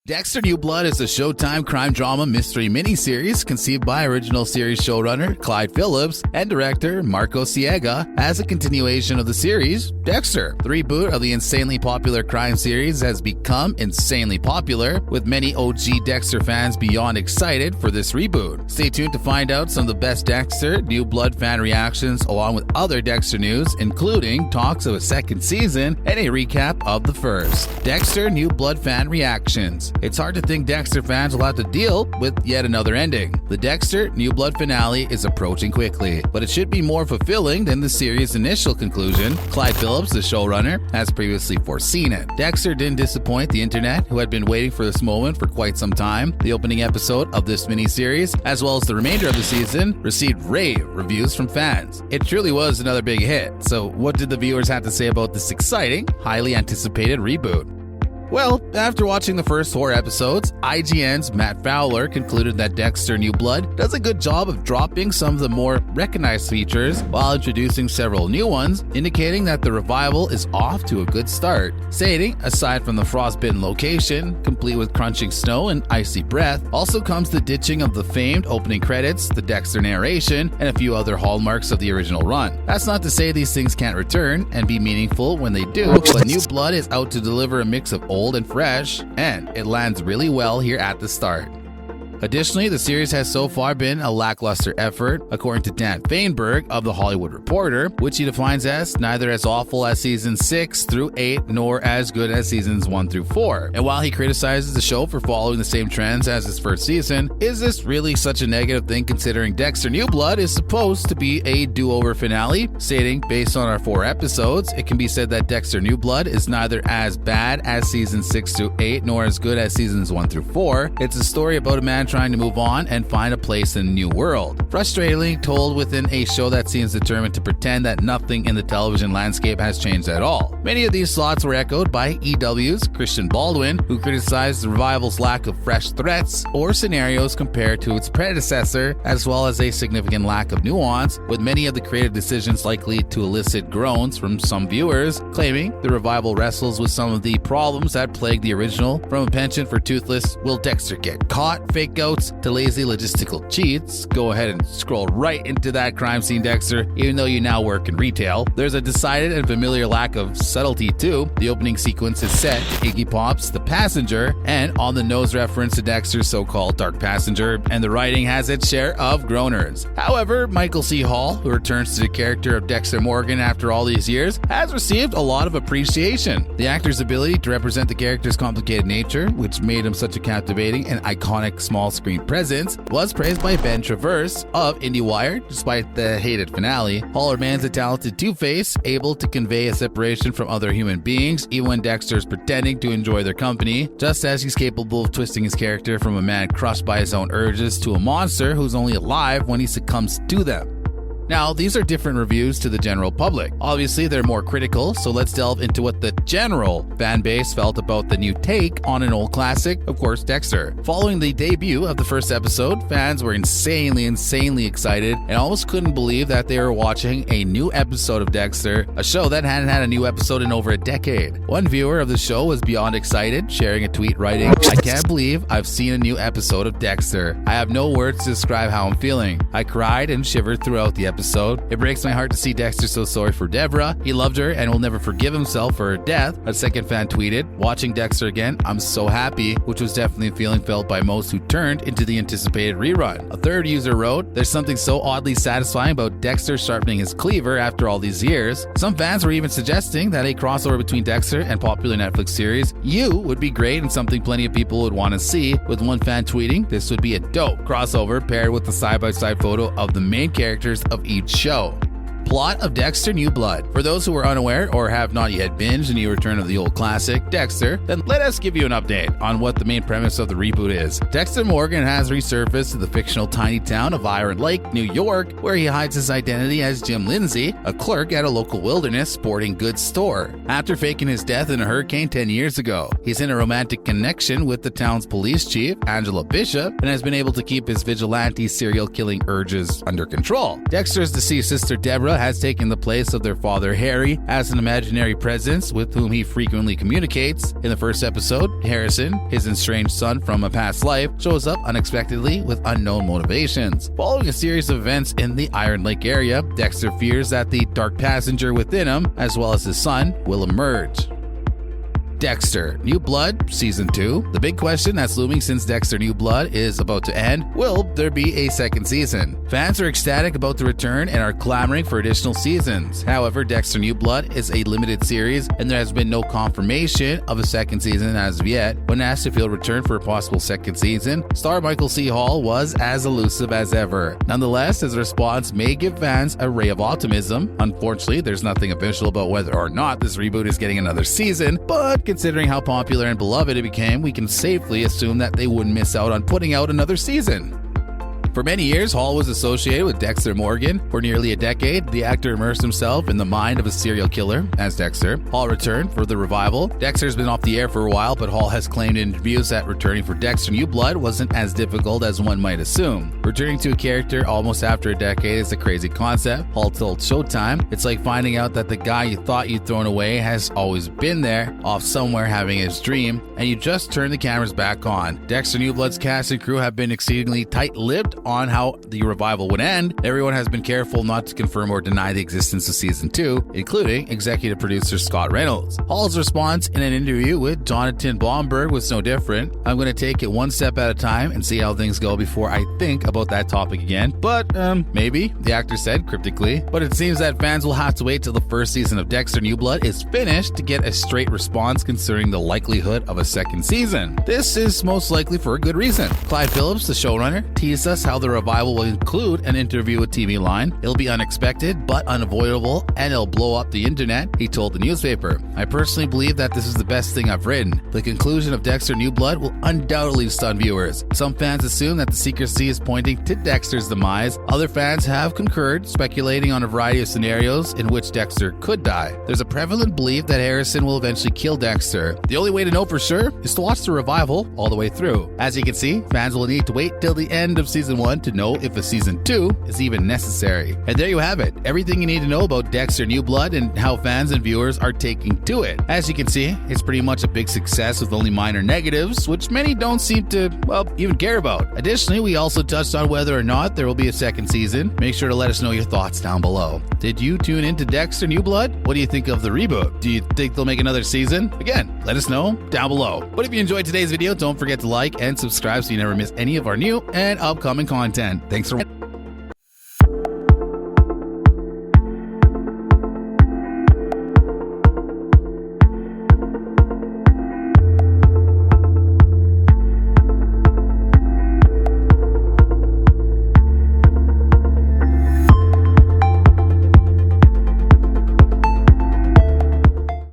Dexter New Blood is a Showtime crime drama mystery miniseries conceived by original series showrunner Clyde Phillips and director Marco Siega as a continuation of the series, Dexter. The reboot of the insanely popular crime series has become insanely popular, with many OG Dexter fans beyond excited for this reboot. Stay tuned to find out some of the best Dexter New Blood fan reactions along with other Dexter news, including talks of a second season and a recap of the first. Dexter New Blood fan reactions. It's hard to think Dexter fans will have to deal with yet another ending. The Dexter New Blood finale is approaching quickly, but it should be more fulfilling than the series' initial conclusion. Clyde Phillips, the showrunner, has previously foreseen it. Dexter didn't disappoint the internet, who had been waiting for this moment for quite some time. The opening episode of this miniseries, as well as the remainder of the season, received rave reviews from fans. It truly was another big hit. So what did the viewers have to say about this exciting, highly anticipated reboot? Well, after watching the first 4 episodes, IGN's Matt Fowler concluded that Dexter New Blood does a good job of dropping some of the more recognized features while introducing several new ones, indicating that the revival is off to a good start. Stating, aside from the frostbitten location, complete with crunching snow and icy breath, also comes the ditching of the famed opening credits, the Dexter narration, and a few other hallmarks of the original run. That's not to say these things can't return and be meaningful when they do, but New Blood is out to deliver a mix of old and fresh, and it lands really well here at the start. Additionally, the series has so far been a lackluster effort, according to Dan Feinberg of The Hollywood Reporter, which he defines as neither as awful as seasons 6 through 8 nor as good as seasons 1 through 4. And while he criticizes the show for following the same trends as its first season, is this really such a negative thing considering Dexter New Blood is supposed to be a do-over finale? Stating, based on our 4 episodes, it can be said that Dexter New Blood is neither as bad as seasons 6 through 8 nor as good as seasons 1 through 4. It's a story about a man trying to move on and find a place in a new world. Frustratingly told within a show that seems determined to pretend that nothing in the television landscape has changed at all. Many of these thoughts were echoed by EW's Christian Baldwin, who criticized the revival's lack of fresh threats or scenarios compared to its predecessor, as well as a significant lack of nuance, with many of the creative decisions likely to elicit groans from some viewers, claiming the revival wrestles with some of the problems that plagued the original, from a penchant for toothless "will Dexter get caught" fake outs to lazy logistical cheats. Go ahead and scroll right into that crime scene, Dexter, even though you now work in retail. There's a decided and familiar lack of subtlety too. The opening sequence is set to Iggy Pop's The Passenger, and on-the-nose reference to Dexter's so-called Dark Passenger, and the writing has its share of groaners. However, Michael C. Hall, who returns to the character of Dexter Morgan after all these years, has received a lot of appreciation. The actor's ability to represent the character's complicated nature, which made him such a captivating and iconic small-screen presence, was praised by Ben Traverse of IndieWire. Despite the hated finale, Hall remains a talented Two-Face, able to convey a separation from other human beings even when Dexter is pretending to enjoy their company, just as he's capable of twisting his character from a man crushed by his own urges to a monster who's only alive when he succumbs to them. Now, these are different reviews to the general public. Obviously, they're more critical, so let's delve into what the general fan base felt about the new take on an old classic, of course, Dexter. Following the debut of the first episode, fans were insanely excited and almost couldn't believe that they were watching a new episode of Dexter, a show that hadn't had a new episode in over a decade. One viewer of the show was beyond excited, sharing a tweet writing, "I can't believe I've seen a new episode of Dexter. I have no words to describe how I'm feeling. I cried and shivered throughout the episode. It breaks my heart to see Dexter so sorry for Deborah. He loved her and will never forgive himself for her death." A second fan tweeted, "Watching Dexter again, I'm so happy," which was definitely a feeling felt by most who turned into the anticipated rerun. A third user wrote, "There's something so oddly satisfying about Dexter sharpening his cleaver after all these years." Some fans were even suggesting that a crossover between Dexter and popular Netflix series You would be great and something plenty of people would want to see, with one fan tweeting, "This would be a dope crossover paired with the side-by-side photo of the main characters of each show." Plot of Dexter New Blood. For those who are unaware or have not yet binged the new return of the old classic, Dexter, then let us give you an update on what the main premise of the reboot is. Dexter Morgan has resurfaced to the fictional tiny town of Iron Lake, New York, where he hides his identity as Jim Lindsay, a clerk at a local wilderness sporting goods store. After faking his death in a hurricane 10 years ago, he's in a romantic connection with the town's police chief, Angela Bishop, and has been able to keep his vigilante serial killing urges under control. Dexter's deceased sister Deborah Minnesota has taken the place of their father Harry as an imaginary presence with whom he frequently communicates. In the first episode, Harrison, his estranged son from a past life, shows up unexpectedly with unknown motivations. Following a series of events in the Iron Lake area, Dexter fears that the dark passenger within him, as well as his son, will emerge. Dexter New Blood Season 2. The big question that's looming since Dexter New Blood is about to end: will there be a second season? Fans are ecstatic about the return and are clamoring for additional seasons. However, Dexter New Blood is a limited series and there has been no confirmation of a second season as of yet. When asked if he'll return for a possible second season, star Michael C. Hall was as elusive as ever. Nonetheless, his response may give fans a ray of optimism. Unfortunately, there's nothing official about whether or not this reboot is getting another season, but considering how popular and beloved it became, we can safely assume that they wouldn't miss out on putting out another season. For many years, Hall was associated with Dexter Morgan. For nearly a decade, the actor immersed himself in the mind of a serial killer as Dexter. Hall returned for the revival. Dexter's been off the air for a while, but Hall has claimed in interviews that returning for Dexter New Blood wasn't as difficult as one might assume. Returning to a character almost after a decade is a crazy concept. Hall told Showtime, "It's like finding out that the guy you thought you'd thrown away has always been there, off somewhere having his dream, and you just turn the cameras back on." Dexter New Blood's cast and crew have been exceedingly tight-lipped on how the revival would end. Everyone has been careful not to confirm or deny the existence of Season 2, including executive producer Scott Reynolds. Hall's response in an interview with Jonathan Blomberg was no different. "I'm going to take it one step at a time and see how things go before I think about that topic again, but maybe," the actor said cryptically. But it seems that fans will have to wait till the first season of Dexter New Blood is finished to get a straight response concerning the likelihood of a second season. This is most likely for a good reason. Clyde Phillips, the showrunner, teased us how the revival will include an interview with TV Line. "It'll be unexpected but unavoidable, and it'll blow up the internet," he told the newspaper. "I personally believe that this is the best thing I've written. The conclusion of Dexter New Blood will undoubtedly stun viewers. Some fans assume that the secrecy is pointing to Dexter's demise. Other fans have concurred, speculating on a variety of scenarios in which Dexter could die. There's a prevalent belief that Harrison will eventually kill Dexter. The only way to know for sure is to watch the revival all the way through. As you can see, fans will need to wait till the end of Season 1 to know if a Season 2 is even necessary." And there you have it, everything you need to know about Dexter New Blood and how fans and viewers are taking to it. As you can see, it's pretty much a big success with only minor negatives, which many don't seem to, even care about. Additionally, we also touched on whether or not there will be a second season. Make sure to let us know your thoughts down below. Did you tune into Dexter New Blood? What do you think of the reboot? Do you think they'll make another season? Again, let us know down below. But if you enjoyed today's video, don't forget to like and subscribe so you never miss any of our new and upcoming content. Thanks for watching.